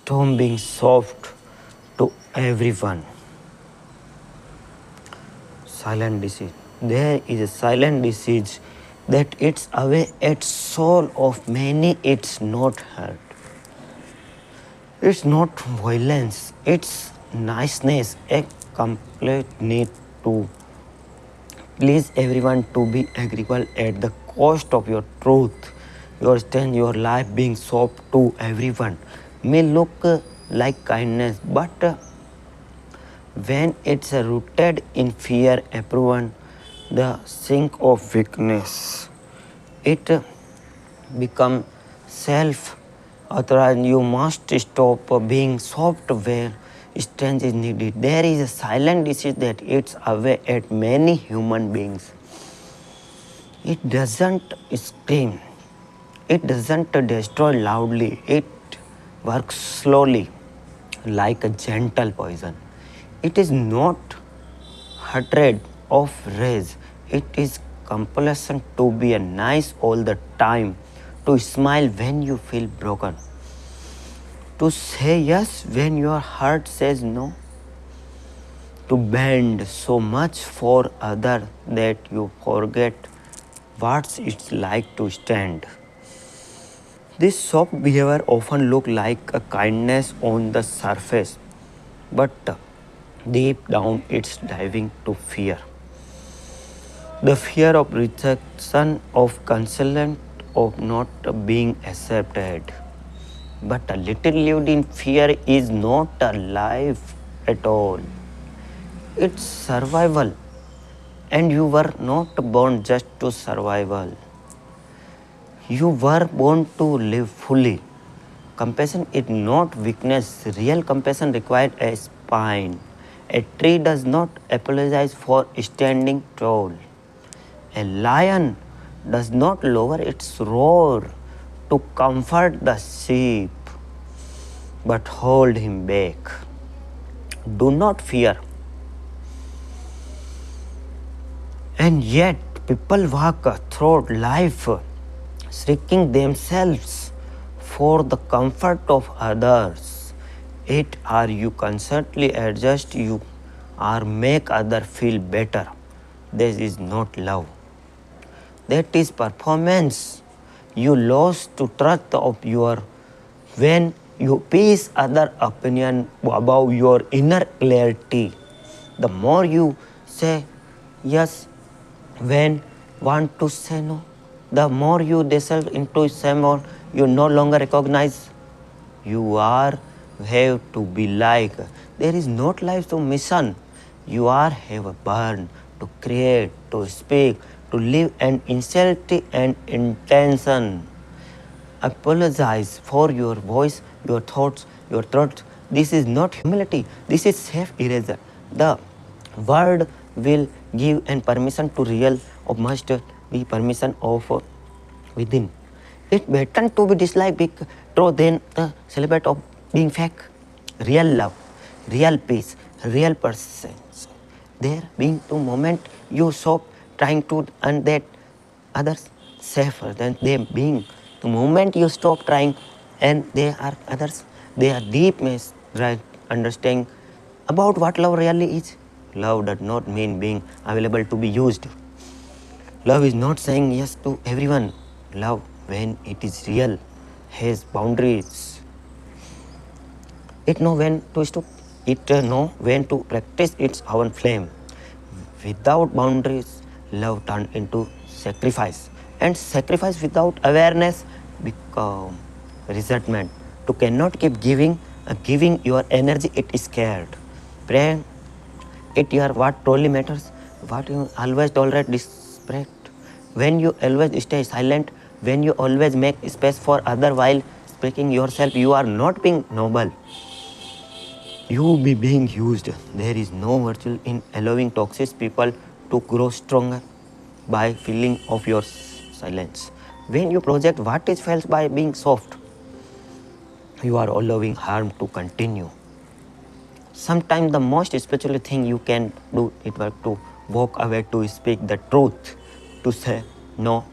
Stop being soft to everyone. Silent disease. There is a silent disease that eats away at soul of many. It's not hurt. It's not violence. It's niceness, a complete need to please everyone, to be agreeable at the cost of your truth. Your stand, your life being soft to everyone may look like kindness, but when it's rooted in fear, approval, the sink of weakness, it becomes self-authorized. You must stop being soft where strength is needed. There is a silent disease that eats away at many human beings. It doesn't scream. It doesn't destroy loudly. It works slowly, like a gentle poison. It is not hatred of rage. It is compulsion to be nice all the time, to smile when you feel broken, to say yes when your heart says no, to bend so much for others that you forget what it's like to stand. This soft behavior often looks like a kindness on the surface, but deep down it's diving to fear. The fear of rejection, of consent, of not being accepted. But a little lived in fear is not a life at all. It's survival. And you were not born just to survival. You were born to live fully. Compassion is not weakness. Real compassion requires a spine. A tree does not apologize for standing tall. A lion does not lower its roar to comfort the sheep, but hold him back. Do not fear. And yet people walk through life shrinking themselves for the comfort of others. Yet are you constantly adjust you or make others feel better? This is not love. That is performance. You lost to trust of your when you peace other opinion about your inner clarity. The more you say yes when want to say no, the more you dissolve into someone you no longer recognize. You are have to be like. There is not life to mission. You are have a burn to create, to speak, to live an sincerity and intention. Apologize for your voice, your thoughts, your thoughts. This is not humility. This is self-erasure. The word will give and permission to real or must be permission of within. It's better to be disliked big true than the celebrate of being fake. Real love, real peace, real presence. There being the moment you stop trying to earn that others safer than them being. The moment you stop trying and they are others, they are deep right understanding about what love really is. Love does not mean being available to be used. Love is not saying yes to everyone. Love, when it is real, has boundaries. It knows when to stop. It knows when to practice its own flame. Without boundaries, love turns into sacrifice. And sacrifice without awareness becomes resentment. You cannot keep giving your energy, it is scared. Pray it your what truly matters, what you always tolerate disrespect. When you always stay silent, when you always make space for other while speaking yourself, you are not being noble. You be being used. There is no virtue in allowing toxic people to grow stronger by feeling of your silence. When you project what is felt by being soft, you are allowing harm to continue. Sometimes the most spiritual thing you can do is to walk away, to speak the truth, to say no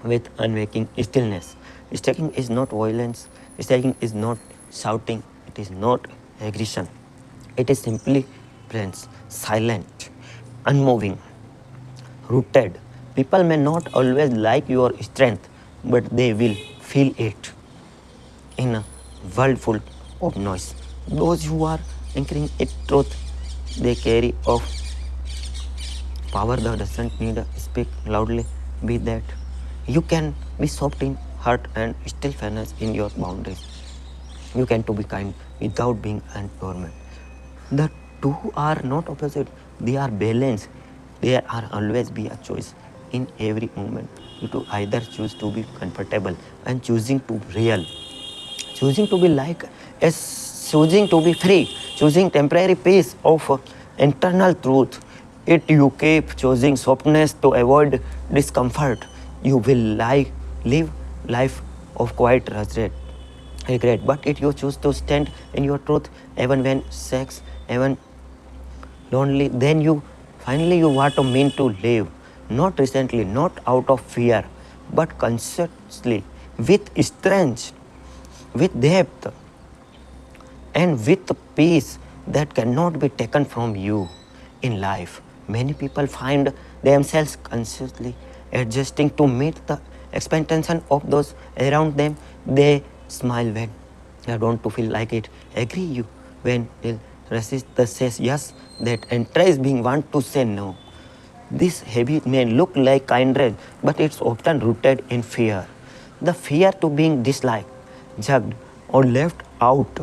with unwaking stillness. Speaking is not violence. Speaking is not shouting. It is not aggression. It is simply presence, silent, unmoving, rooted. People may not always like your strength, but they will feel it in a world full of noise. Those who are anchoring it truth, they carry of power that doesn't need to speak loudly. Be that you can be soft in heart and still fairness in your boundaries. You can to be kind without being an torment. The two are not opposite, they are balanced. There are always be a choice in every moment. You to either choose to be comfortable and choosing to real, choosing to be like as choosing to be free, choosing temporary peace of internal truth. It you keep choosing softness to avoid discomfort. You will live life of quiet regret. But if you choose to stand in your truth, even when sex, even lonely, then you finally you what to mean to live. Not recently, not out of fear, but consciously, with strength, with depth, and with peace that cannot be taken from you in life. Many people find themselves consciously adjusting to meet the expectation of those around them. They smile when they don't to feel like it, agree you when they resist the says yes, that encourage being want to say no. This habit may look like kindness, but it's often rooted in fear. The fear to being disliked, judged, or left out.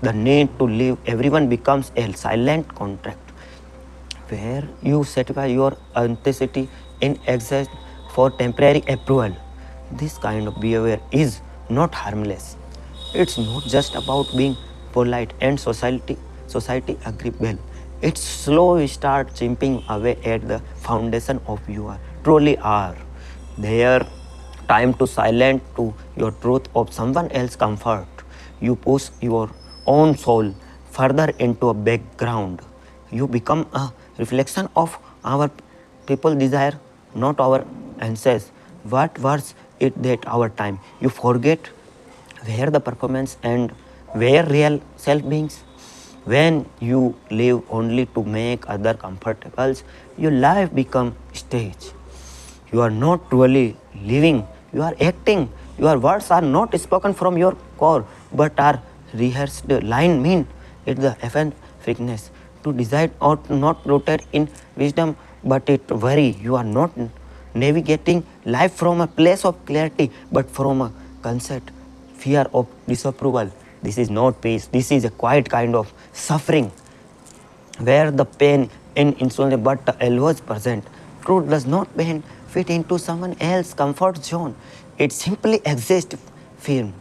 The need to live, everyone becomes a silent contract where you satisfy your authenticity in exchange for temporary approval. This kind of behavior is not harmless. It's not just about being polite and society agreeable. It's slow start chipping away at the foundation of you are truly are. There time to silent to your truth of someone else's comfort. You push your own soul further into a background. You become a reflection of our people desire, not our ancestors. What was it that our time? You forget where the performance and where real self beings. When you live only to make other comfortable, your life become stage. You are not truly living, you are acting. Your words are not spoken from your core, but are rehearsed line mean it's the FN fitness to decide or not rooted in wisdom, but it worry. You are not navigating life from a place of clarity, but from a concept, fear of disapproval. This is not peace. This is a quiet kind of suffering where the pain in insulin but always present. Truth does not pain fit into someone else's comfort zone. It simply exists firm,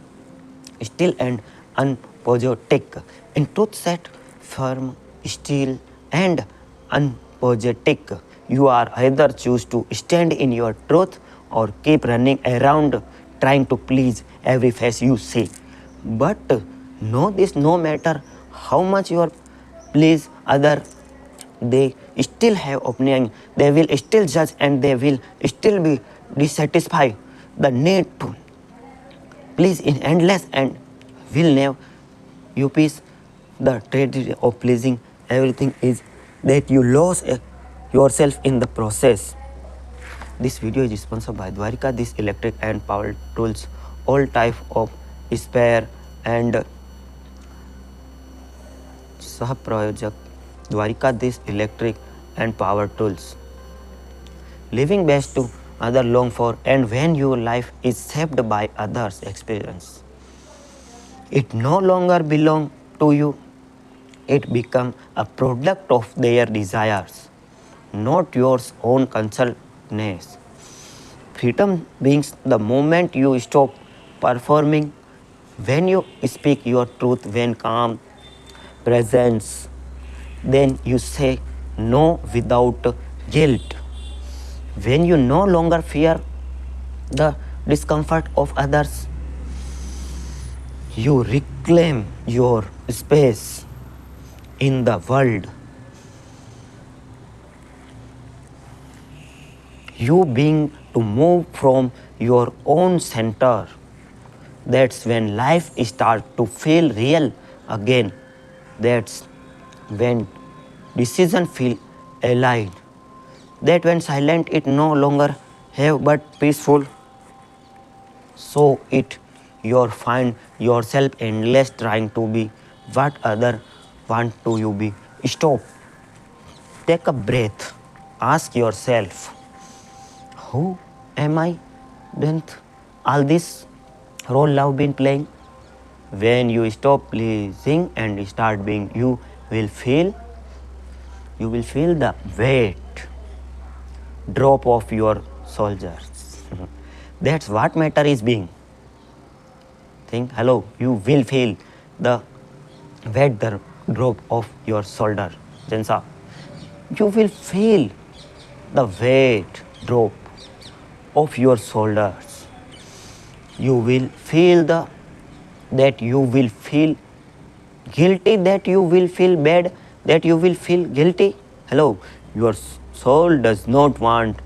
still and unapologetic. In truth set firm, still and unapologetic. You are either choose to stand in your truth or keep running around trying to please every face you see. But know this, no matter how much you are please other, they still have opinion, they will still judge and they will still be dissatisfied. The need to please in endless and will never you peace. The tragedy of pleasing everything is that you lose yourself in the process. This video is sponsored by Dwarika. This electric and power tools, all type of spare and Sahprayojak Dwarika. This electric and power tools. Living best to other long for, and when your life is shaped by others' experience, it no longer belong to you. It become a product of their desires, not yours own consciousness. Freedom beings the moment you stop performing, when you speak your truth, when calm presence, then you say no without guilt. When you no longer fear the discomfort of others, you reclaim your space in the world. You being to move from your own center. That's when life starts to feel real again. That's when decision feel aligned. That when silent it no longer have but peaceful. So it you find yourself endless trying to be what other want to you be. Stop. Take a breath. Ask yourself, who am I? Didn't all this role I've been playing? When you stop pleasing and start being, will feel the weight drop off your shoulders. That's what matter is being. Think, hello, you will feel the weight drop off your shoulder. Jensa, you will feel the weight drop of your shoulders. You will feel that you will feel guilty, that you will feel bad, that you will feel guilty. Hello, your soul does not want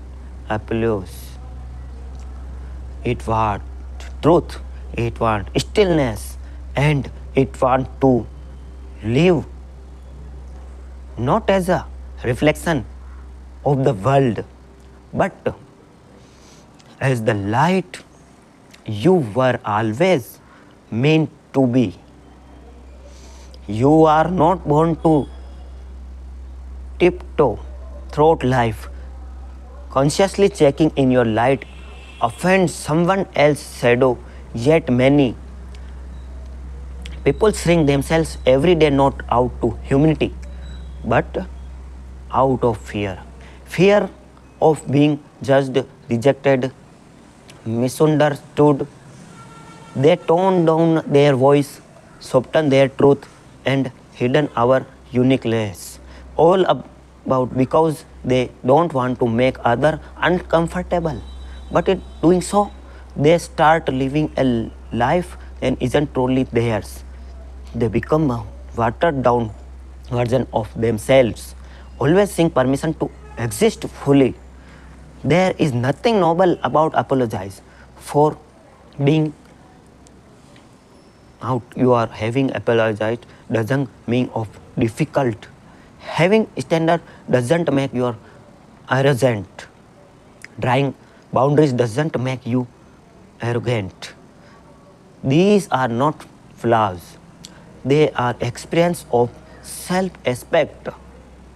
applause. It wants truth, it wants stillness, and it wants to live not as a reflection of the world, but as the light you were always meant to be. You are not born to tiptoe through life, consciously checking in your light offends someone else's shadow, yet many people shrink themselves every day not out to humanity, but out of fear. Fear of being judged, rejected, misunderstood. They tone down their voice, soften their truth, and hidden our uniqueness. All about because they don't want to make others uncomfortable. But in doing so, they start living a life that isn't truly theirs. They become a watered down version of themselves, always seeking permission to exist fully. There is nothing noble about apologize for being out. You are having apologized doesn't mean of difficult. Having standard doesn't make you arrogant. Drawing boundaries doesn't make you arrogant. These are not flaws. They are experience of self-respect.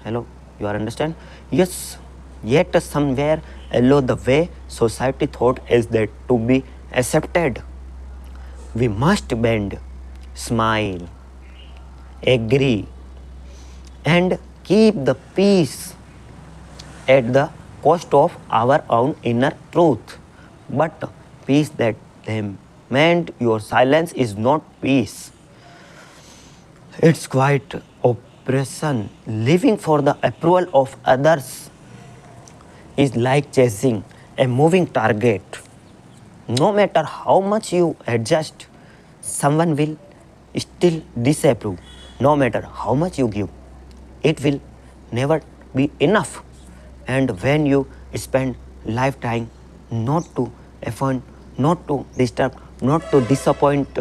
Hello, you are understand? Yes, yet somewhere along the way society thought is that to be accepted, we must bend, smile, agree, and keep the peace at the cost of our own inner truth. But peace that them meant your silence is not peace. It's quite oppression. Living for the approval of others is like chasing a moving target. No matter how much you adjust, someone will still disapprove. No matter how much you give, it will never be enough. And when you spend lifetime not to offend, not to disturb, not to disappoint,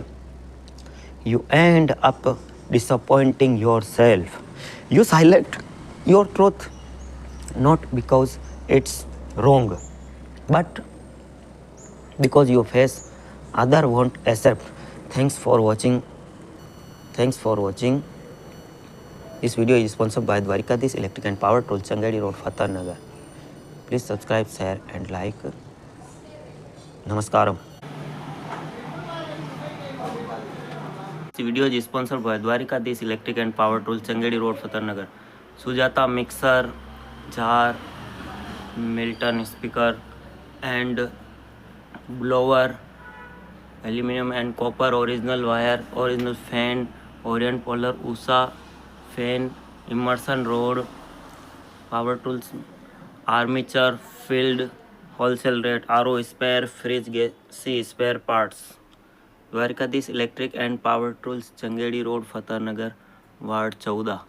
you end up disappointing yourself. You silent your truth not because it's wrong, but because your face other won't accept. Thanks for watching. This video is sponsored by Dwarikadis Electric and Power Tools, Changadi Road, Fatehnagar. Please subscribe, share and like. Namaskaram. This video is sponsored by Dwarikadis Electric and Power Tools, Changadi Road, Fatehnagar. Sujata mixer, jar, Milton speaker and blower, aluminum and copper, original wire, original fan, Orient Polar, USA fan, immersion rod, power tools, armature, field, wholesale rate, RO spare, fridge, C spare parts. Dwarikadis Electric and Power Tools, Changedi Road, Fatehnagar, Ward 14.